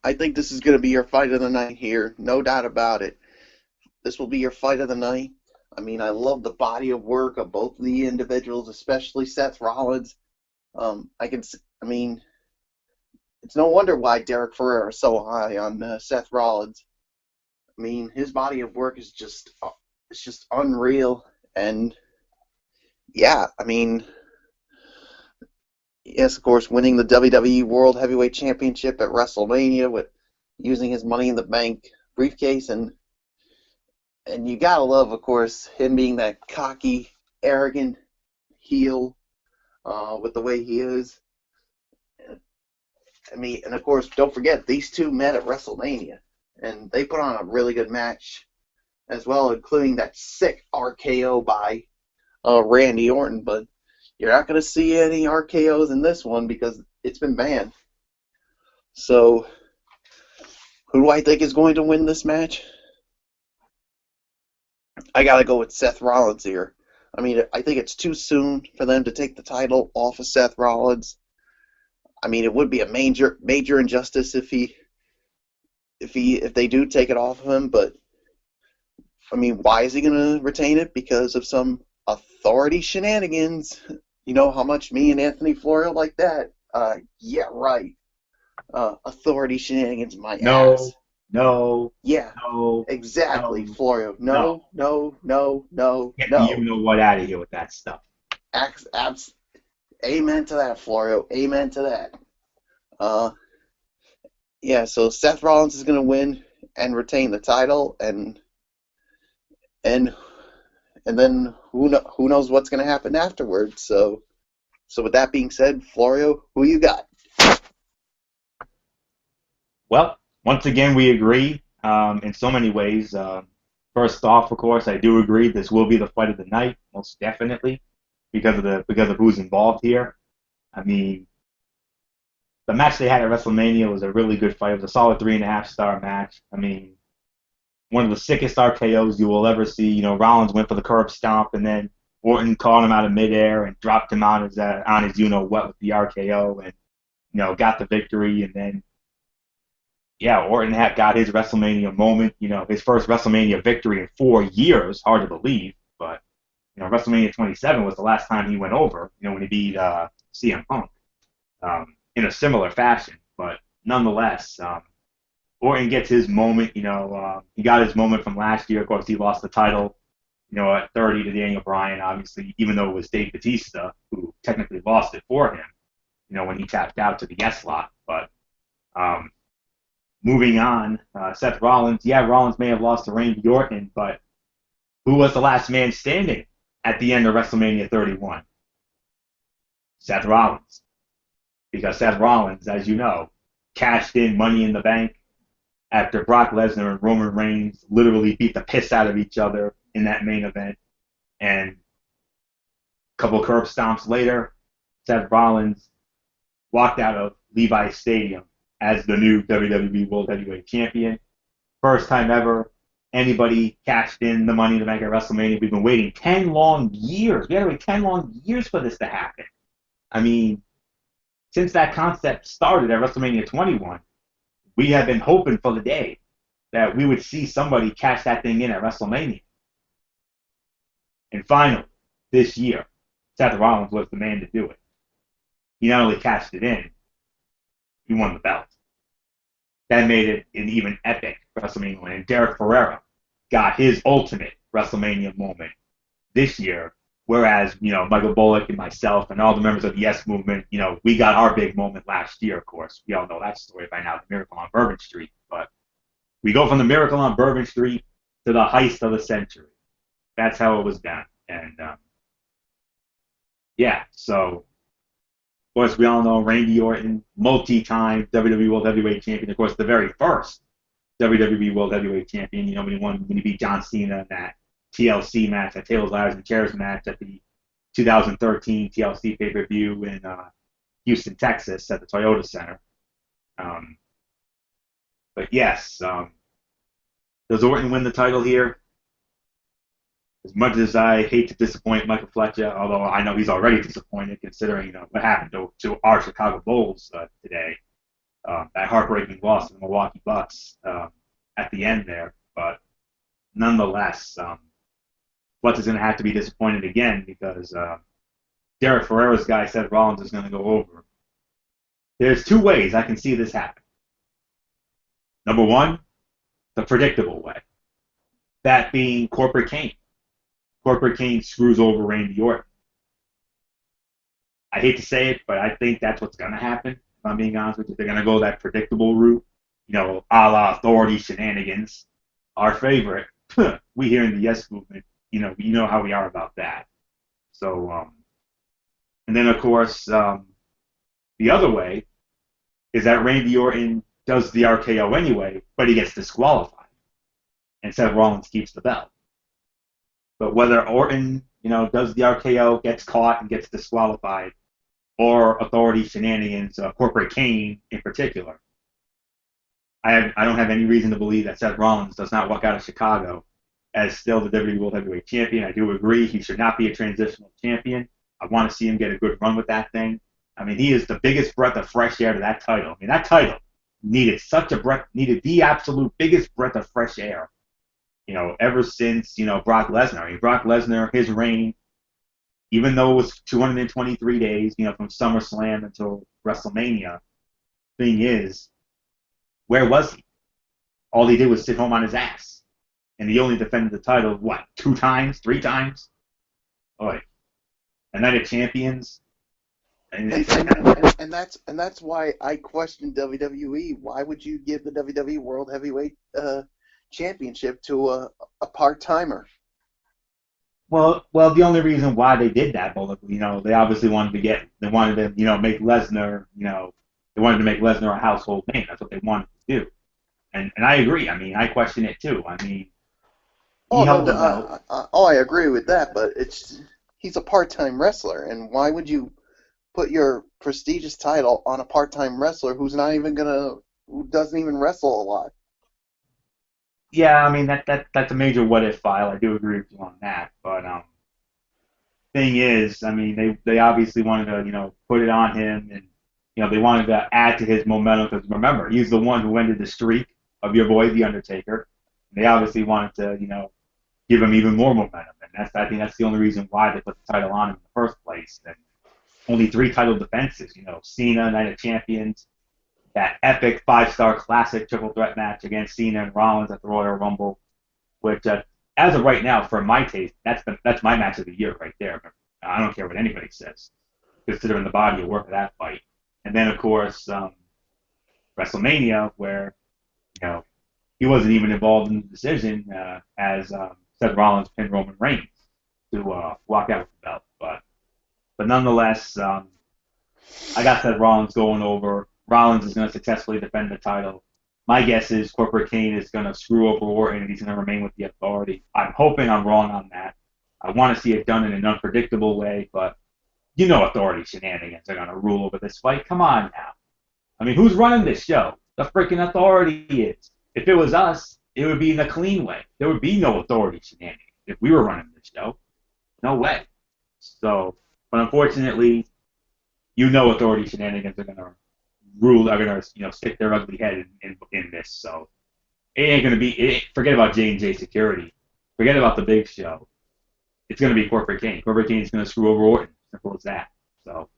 I think this is going to be your fight of the night here. No doubt about it. This will be your fight of the night. I mean, I love the body of work of both of the individuals, especially Seth Rollins. I mean, it's no wonder why Derek Ferrer is so high on Seth Rollins. I mean, his body of work is it's just unreal. And yeah, I mean, yes, of course, winning the WWE World Heavyweight Championship at WrestleMania with using his Money in the Bank briefcase, and you gotta love, of course, him being that cocky, arrogant heel with the way he is. I mean, and of course, don't forget these two met at WrestleMania, and they put on a really good match as well, including that sick RKO by Randy Orton. But you're not going to see any RKOs in this one because it's been banned. So, who do I think is going to win this match? I got to go with Seth Rollins here. I mean, I think it's too soon for them to take the title off of Seth Rollins. I mean, it would be a major injustice if they do take it off of him. But I mean, why is he going to retain it? Because of some authority shenanigans. You know how much me and Anthony Florio like that? Yeah, right. Authority shenanigans, my No, ass. no, Yeah, no, exactly, no, Florio. no. No, no, no, no, Get the you no. know what out of here with that stuff. Abs- Amen to that, Florio. Amen to that. Uh, yeah. So Seth Rollins is going to win and retain the title, and and then who knows what's going to happen afterwards. So with that being said, Florio, who you got? Well, once again, we agree in so many ways. First off, of course, I do agree this will be the fight of the night, most definitely, because of who's involved here. I mean, the match they had at WrestleMania was a really good fight. It was a solid 3.5 star match. I mean, one of the sickest RKO's you will ever see. You know, Rollins went for the curb stomp, and then Orton caught him out of midair and dropped him on his you know what with the RKO, and got the victory. And then yeah, Orton had got his WrestleMania moment. You know, his first WrestleMania victory in 4 years. Hard to believe, but WrestleMania 27 was the last time he went over. When he beat CM Punk in a similar fashion, but nonetheless. Orton gets his moment. He got his moment from last year. Of course, he lost the title, at 30 to Daniel Bryan, obviously, even though it was Dave Batista who technically lost it for him, when he tapped out to the S lot. But um, moving on, Seth Rollins, yeah, Rollins may have lost to Randy Orton, but who was the last man standing at the end of WrestleMania 31? Seth Rollins. Because Seth Rollins, as you know, cashed in Money in the Bank after Brock Lesnar and Roman Reigns literally beat the piss out of each other in that main event. And a couple of curb stomps later, Seth Rollins walked out of Levi's Stadium as the new WWE World Heavyweight Champion. First time ever anybody cashed in the Money in the Bank at WrestleMania. We've been waiting 10 long years. We had to wait 10 long years for this to happen. I mean, since that concept started at WrestleMania 21, we have been hoping for the day that we would see somebody cash that thing in at WrestleMania. And finally, this year, Seth Rollins was the man to do it. He not only cashed it in, he won the belt. That made it an even epic WrestleMania win. And Derek Ferrera got his ultimate WrestleMania moment this year, whereas, Michael Bullock and myself and all the members of the Yes Movement, we got our big moment last year, of course. We all know that story by now, the Miracle on Bourbon Street. But we go from the Miracle on Bourbon Street to the heist of the century. That's how it was done. And, yeah, so of course, we all know Randy Orton, multi-time WWE World Heavyweight Champion. Of course, the very first WWE World Heavyweight Champion. When he beat John Cena in that TLC match, that Tables, Ladders, and Chairs match at the 2013 TLC pay-per-view in Houston, Texas, at the Toyota Center. Um, but yes, does Orton win the title here? As much as I hate to disappoint Michael Fletcher, although I know he's already disappointed considering what happened to our Chicago Bulls today, that heartbreaking loss to the Milwaukee Bucks at the end there. But nonetheless, Fletcher's going to have to be disappointed again because Derek Ferrera's guy Seth Rollins is going to go over. There's two ways I can see this happen. Number one, the predictable way, that being Corporate Kane. Corporate Kane screws over Randy Orton. I hate to say it, but I think that's what's going to happen, if I'm being honest with you. They're going to go that predictable route, a la Authority shenanigans. Our favorite, we here in the Yes Movement, you know how we are about that. So, and then, of course, the other way is that Randy Orton does the RKO anyway, but he gets disqualified. And Seth Rollins keeps the belt. But whether Orton, does the RKO, gets caught, and gets disqualified, or Authority shenanigans, Corporate Kane in particular, I don't have any reason to believe that Seth Rollins does not walk out of Chicago as still the WWE World Heavyweight Champion. I do agree he should not be a transitional champion. I want to see him get a good run with that thing. I mean, he is the biggest breath of fresh air to that title. I mean, that title needed the absolute biggest breath of fresh air ever since, Brock Lesnar. I mean, Brock Lesnar, his reign, even though it was 223 days, from SummerSlam until WrestleMania, thing is, where was he? All he did was sit home on his ass. And he only defended the title, what, 2 times, 3 times? Boy. And Night of Champions. And that's why I question WWE. Why would you give the WWE World Heavyweight Championship to a part-timer? Well, the only reason why they did that, they obviously wanted to make Lesnar, they wanted to make Lesnar a household name. That's what they wanted to do. And I agree. I mean, I question it too. I mean, he Oh no, held the belt. I agree with that, but he's a part-time wrestler, and why would you put your prestigious title on a part-time wrestler who doesn't even wrestle a lot? Yeah, I mean that's a major what if file. I do agree with you on that. But thing is, I mean they obviously wanted to put it on him, and they wanted to add to his momentum because remember he's the one who ended the streak of your boy The Undertaker. And they obviously wanted to give him even more momentum, and I think that's the only reason why they put the title on him in the first place. And only 3 title defenses, Cena, Night of Champions, that epic 5-star classic triple threat match against Cena and Rollins at the Royal Rumble, which, as of right now, for my taste, that's my match of the year right there. I don't care what anybody says, considering the body of work of that fight. And then, of course, WrestleMania, where he wasn't even involved in the decision as Seth Rollins pinned Roman Reigns to walk out with the belt. But nonetheless, I got Seth Rollins going over. Rollins is going to successfully defend the title. My guess is Corporate Kane is going to screw over Orton and he's going to remain with the Authority. I'm hoping I'm wrong on that. I want to see it done in an unpredictable way, but Authority shenanigans are going to rule over this fight. Come on now. I mean, who's running this show? The freaking Authority is. If it was us, it would be in a clean way. There would be no Authority shenanigans if we were running this show. No way. So, but unfortunately, Authority shenanigans are going to stick their ugly head in this. So it ain't going to be. Forget about J&J Security. Forget about the Big Show. It's going to be Corporate Kane. Corporate Kane is going to screw over Orton. Simple as that. So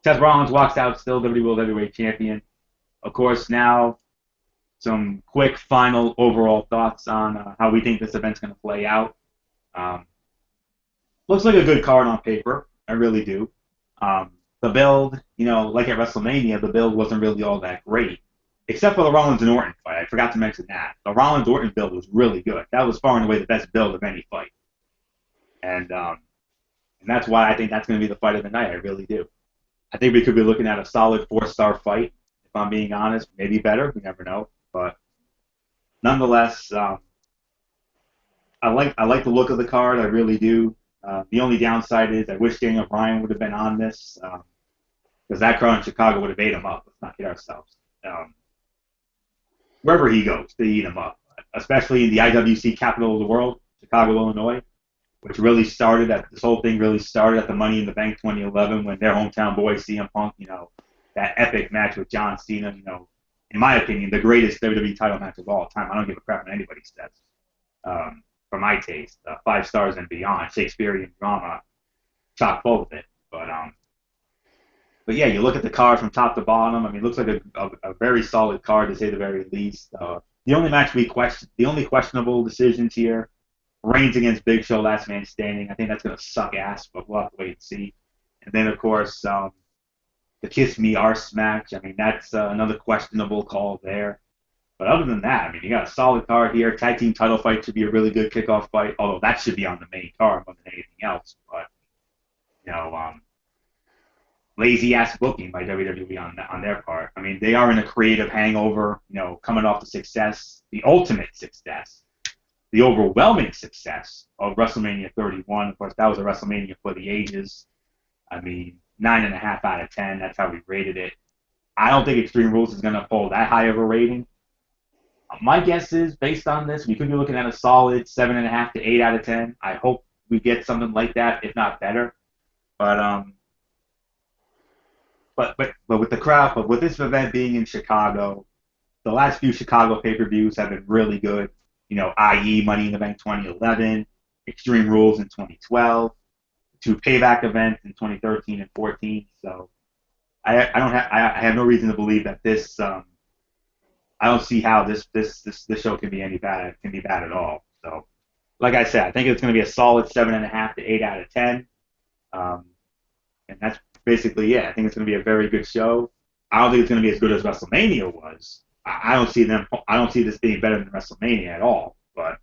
Seth Rollins walks out still WWE World Heavyweight Champion. Of course, now some quick final overall thoughts on how we think this event's going to play out. Um, Looks like a good card on paper. I really do. The build, like at WrestleMania, the build wasn't really all that great, except for the Rollins and Orton fight. I forgot to mention that. The Rollins Orton build was really good. That was far and away the best build of any fight, and that's why I think that's going to be the fight of the night. I really do. I think we could be looking at a solid 4-star fight. If I'm being honest, maybe better. We never know, but nonetheless, I like the look of the card. I really do. The only downside is I wish Daniel Bryan would have been on this because that crowd in Chicago would have ate him up. Let's not kid ourselves. Um, Wherever he goes, they eat him up, especially in the IWC capital of the world, Chicago, Illinois, which really started at this whole thing really started at the Money in the Bank 2011 when their hometown boy CM Punk, that epic match with John Cena, in my opinion, the greatest WWE title match of all time. I don't give a crap what anybody says. For my taste, 5 stars and beyond, Shakespearean drama, chock full of it. But yeah, you look at the card from top to bottom. I mean, it looks like a very solid card to say the very least. The only questionable decisions here, Reigns against Big Show, last man standing. I think that's gonna suck ass, but we'll have to wait and see. And then of course, the Kiss Me Arse match. I mean, that's another questionable call there. But other than that, I mean, you got a solid card here. Tag team title fight should be a really good kickoff fight, although that should be on the main card more than anything else. But you know, lazy ass booking by WWE on their part. I mean, they are in a creative hangover. Coming off the success, the ultimate success, the overwhelming success of WrestleMania 31. Of course, that was a WrestleMania for the ages. I mean, 9.5 out of 10. That's how we rated it. I don't think Extreme Rules is going to pull that high of a rating. My guess is, based on this, we could be looking at a solid 7.5 to 8 out of 10. I hope we get something like that, if not better. But with the crowd, but with this event being in Chicago, the last few Chicago pay-per-views have been really good. I.e. Money in the Bank 2011, Extreme Rules in 2012, 2 payback events in 2013 and 14. So I have no reason to believe that this. I don't see how this show can be bad at all. So, like I said, I think it's going to be a solid 7.5 to 8 out of 10. And that's basically it. I think it's going to be a very good show. I don't think it's going to be as good as WrestleMania was. I don't see them. I don't see this being better than WrestleMania at all. But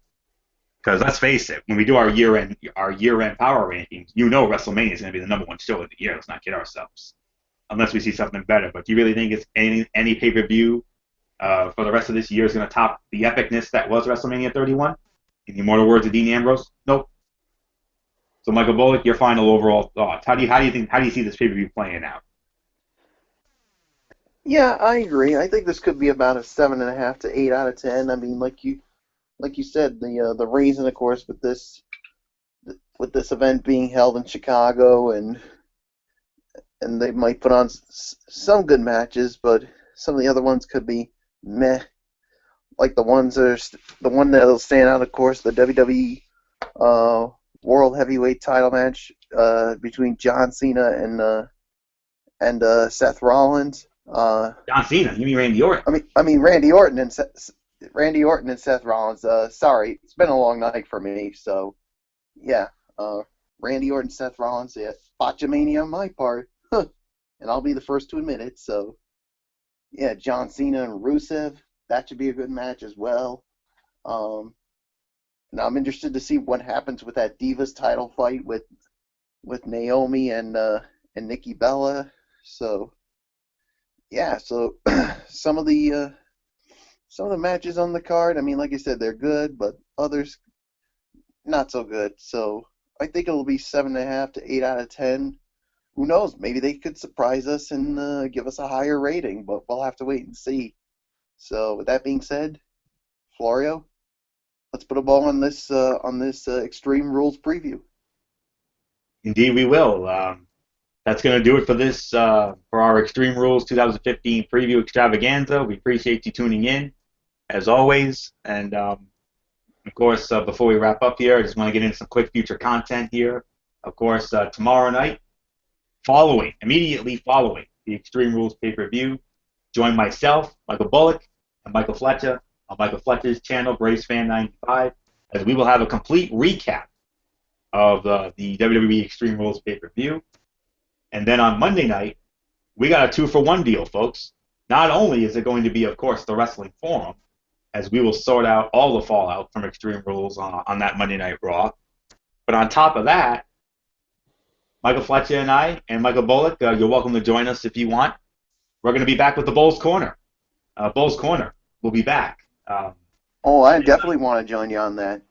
because let's face it, when we do our year-end power rankings, WrestleMania is going to be the number one show of the year. Let's not kid ourselves, unless we see something better. But do you really think it's any pay-per-view for the rest of this year is going to top the epicness that was WrestleMania 31? In the immortal words of Dean Ambrose, nope. So, Michael Bullock, your final overall thoughts. How do you see this pay-per-view playing out? Yeah, I agree. I think this could be about a 7.5 to 8 out of 10. I mean, like you said, the reason, of course, with this event being held in Chicago, and they might put on some good matches, but some of the other ones could be meh. Like the one that'll stand out, of course, the WWE World Heavyweight Title match between John Cena and Seth Rollins. John Cena. You mean Randy Orton? I mean Randy Orton and Seth Rollins. Sorry, it's been a long night for me. So yeah, Randy Orton, Seth Rollins. Yeah, botchamania on my part, and I'll be the first to admit it. So yeah, John Cena and Rusev. That should be a good match as well. Now I'm interested to see what happens with that Divas title fight with Naomi and Nikki Bella. So yeah, so some of the matches on the card, I mean, like I said, they're good, but others not so good. So I think it'll be 7.5 to 8 out of 10. Who knows? Maybe they could surprise us and give us a higher rating, but we'll have to wait and see. So with that being said, Florio, let's put a ball on this Extreme Rules preview. Indeed, we will. That's going to do it for this for our Extreme Rules 2015 preview extravaganza. We appreciate you tuning in, as always. And of course, before we wrap up here, I just want to get into some quick future content here. Of course, tomorrow night, immediately following the Extreme Rules pay-per-view, join myself, Michael Bullock, and Michael Fletcher on Michael Fletcher's channel, Braves Fan 95, as we will have a complete recap of the WWE Extreme Rules pay-per-view. And then on Monday night, we got a 2-for-1 deal, folks. Not only is it going to be, of course, the Wrestling Forum, as we will sort out all the fallout from Extreme Rules on that Monday Night Raw, but on top of that, Michael Fletcher and I, and Michael Bullock, you're welcome to join us if you want. We're going to be back with the Bulls Corner. Bulls Corner will be back. I definitely want to join you on that.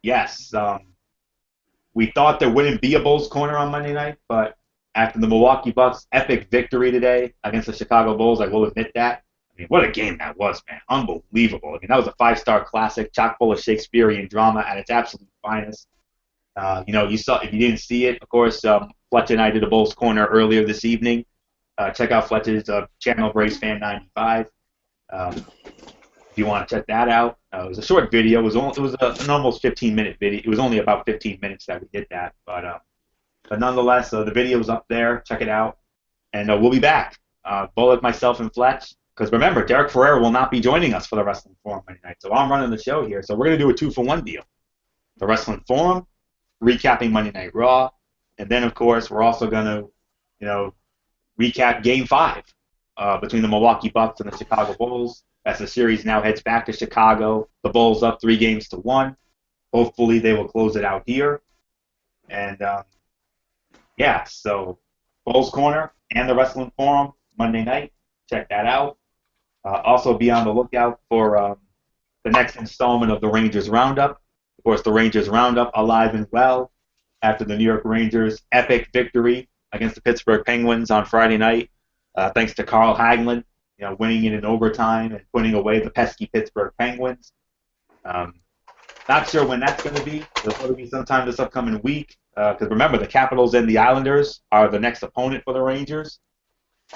Yes. We thought there wouldn't be a Bulls Corner on Monday night, but after the Milwaukee Bucks' epic victory today against the Chicago Bulls, I will admit that. I mean, what a game that was, man. Unbelievable. I mean, that was a 5-star classic, chock full of Shakespearean drama at its absolute finest. You saw, if you didn't see it, of course, Fletcher and I did a Bulls Corner earlier this evening. Check out Fletcher's channel, Braves Fan 95. If you want to check that out. It was a short video. It was an almost 15-minute video. It was only about 15 minutes that we did that, but nonetheless, the video is up there. Check it out, and we'll be back. Bullock, myself, and Fletch. Because remember, Derek Ferrera will not be joining us for the Wrestling Forum Monday night, so I'm running the show here. So we're going to do a 2-for-1 deal. The Wrestling Forum, recapping Monday Night Raw, and then, of course, we're also going to, recap Game 5 between the Milwaukee Bucks and the Chicago Bulls. As the series now heads back to Chicago, the Bulls up 3-1. Hopefully they will close it out here. And, so Bulls Corner and the Wrestling Forum Monday night. Check that out. Also be on the lookout for the next installment of the Rangers Roundup. Of course, the Rangers Roundup alive and well after the New York Rangers' epic victory against the Pittsburgh Penguins on Friday night, thanks to Carl Hagelin, winning it in overtime and putting away the pesky Pittsburgh Penguins. Not sure when that's going to be. It'll probably be sometime this upcoming week. Because remember, the Capitals and the Islanders are the next opponent for the Rangers.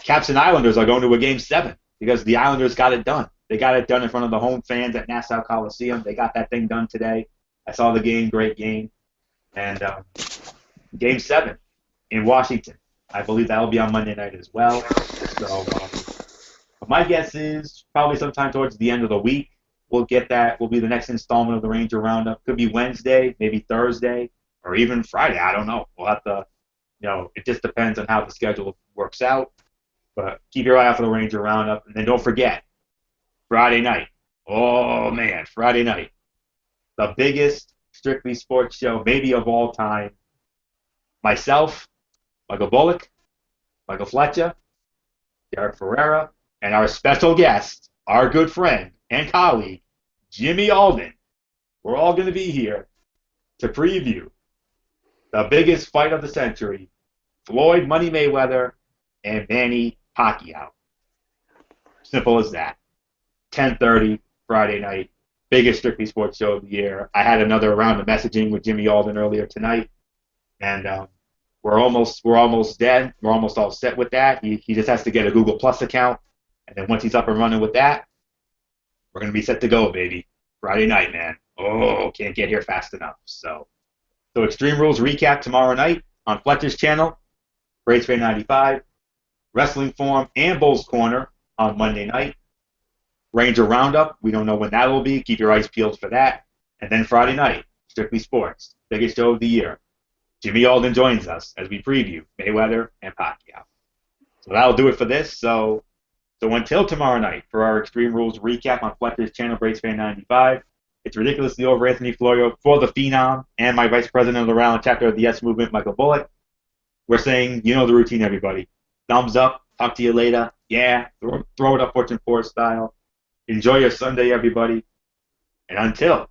Caps and Islanders are going to a Game 7 because the Islanders got it done. They got it done in front of the home fans at Nassau Coliseum. They got that thing done today. I saw the game, great game. And Game 7 in Washington. I believe that'll be on Monday night as well. So my guess is probably sometime towards the end of the week we'll get that. Will be the next installment of the Ranger Roundup. Could be Wednesday, maybe Thursday, or even Friday. I don't know. We'll have to, it just depends on how the schedule works out. But keep your eye out for the Ranger Roundup. And then don't forget, Friday night. Oh, man, Friday night. The biggest Strictly Sports show maybe of all time. Myself, Michael Bullock, Michael Fletcher, Derek Ferrera, and our special guest, our good friend and colleague, Jimmy Alden. We're all going to be here to preview the biggest fight of the century, Floyd Money Mayweather and Manny Pacquiao. Simple as that. 10:30 Friday night, biggest Strictly Sports show of the year. I had another round of messaging with Jimmy Alden earlier tonight, and we're almost dead. We're almost all set with that. He just has to get a Google Plus account, and then once he's up and running with that, we're gonna be set to go, baby. Friday night, man. Oh, can't get here fast enough. So Extreme Rules recap tomorrow night on Fletcher's channel, Braves Fan 95, Wrestling Forum and Bulls Corner on Monday night. Ranger Roundup, we don't know when that will be. Keep your eyes peeled for that. And then Friday night, Strictly Sports, biggest show of the year. Jimmy Alden joins us as we preview Mayweather and Pacquiao. So that'll do it for this. So until tomorrow night for our Extreme Rules recap on Fletcher's channel, Braves Fan 95, it's ridiculously over Anthony Florio for the Phenom and my Vice President of the Rally Chapter of the Yes Movement, Michael Bullock. We're saying, you know the routine, everybody. Thumbs up. Talk to you later. Yeah, throw it up Fortune 4 style. Enjoy your Sunday, everybody. And until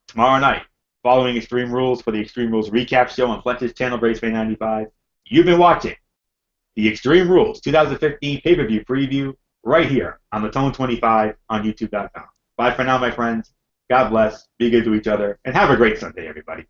tomorrow night, following Extreme Rules for the Extreme Rules recap show on Fletcher's channel, Braves Fan 95, you've been watching the Extreme Rules 2015 pay-per-view preview right here on the Tone 25 on YouTube.com. Bye for now, my friends. God bless. Be good to each other. And have a great Sunday, everybody.